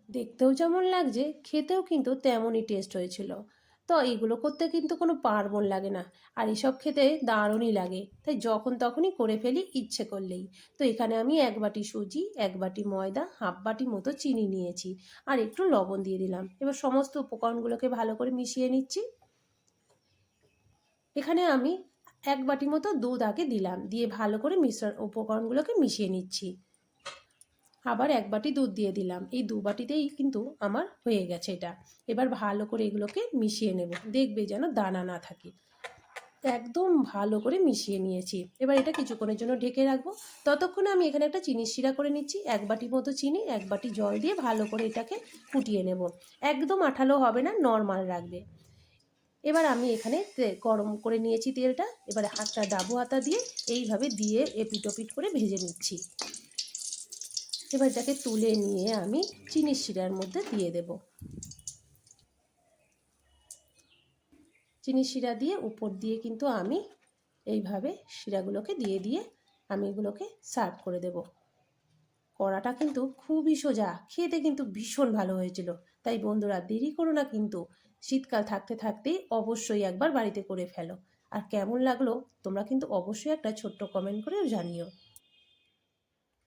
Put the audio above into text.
দেখতেও যেমন লাগছে, খেতেও কিন্তু তেমনই টেস্ট হয়েছিল। তো এগুলো করতে কিন্তু কোনো পার্বণ লাগে না, আর এসব খেতে দারুণই লাগে, তাই যখন তখনই করে ফেলি ইচ্ছে করলেই। তো এখানে আমি 1 বাটি সুজি, 1 বাটি ময়দা, হাফ বাটি মতো চিনি নিয়েছি, আর একটু লবণ দিয়ে দিলাম। এবার সমস্ত উপকরণগুলোকে ভালো করে মিশিয়ে নিচ্ছি। এখানে আমি 1 বাটি মতো দুধ আগে দিলাম, দিয়ে ভালো করে মিশ্রণ উপকরণগুলোকে মিশিয়ে নিচ্ছি। আবার 1 বাটি দুধ দিয়ে দিলাম, এই 2 বাটিতেই কিন্তু আমার হয়ে গেছে এটা। এবার ভালো করে এগুলোকে মিশিয়ে নেব, দেখবে যেন দানা না থাকে। একদম ভালো করে মিশিয়ে নিয়েছি। এবার এটা কিছুক্ষণের জন্য ঢেকে রাখবো। ততক্ষণে আমি এখানে একটা চিনির শিরা করে নিচ্ছি। 1 বাটি মতো চিনি, 1 বাটি জল দিয়ে ভালো করে এটাকে ফুটিয়ে নেব। একদম আঠালো হবে না, নর্মাল রাখবে। এবার আমি এখানে গরম করে নিয়েছি তেলটা, এবারে ডাবু হাতা দিয়ে এইভাবে দিয়ে এপিট ওপিট করে ভেজে নিচ্ছি। এবার এটাকে তুলে নিয়ে আমি চিনির শিরার মধ্যে দিয়ে দেব। চিনির শিরা দিয়ে উপর দিয়ে কিন্তু আমি এইভাবে শিরাগুলোকে দিয়ে দিয়ে আমি এগুলোকে সার্ভ করে দেব। করাটা কিন্তু খুবই সোজা, খেতে কিন্তু ভীষণ ভালো হয়েছিল। তাই বন্ধুরা, দেরি করো না কিন্তু, শীতকাল থাকতে থাকতেই অবশ্যই একবার বাড়িতে করে ফেলো। আর কেমন লাগলো তোমরা কিন্তু অবশ্যই একটা ছোট্ট কমেন্ট করে জানিও।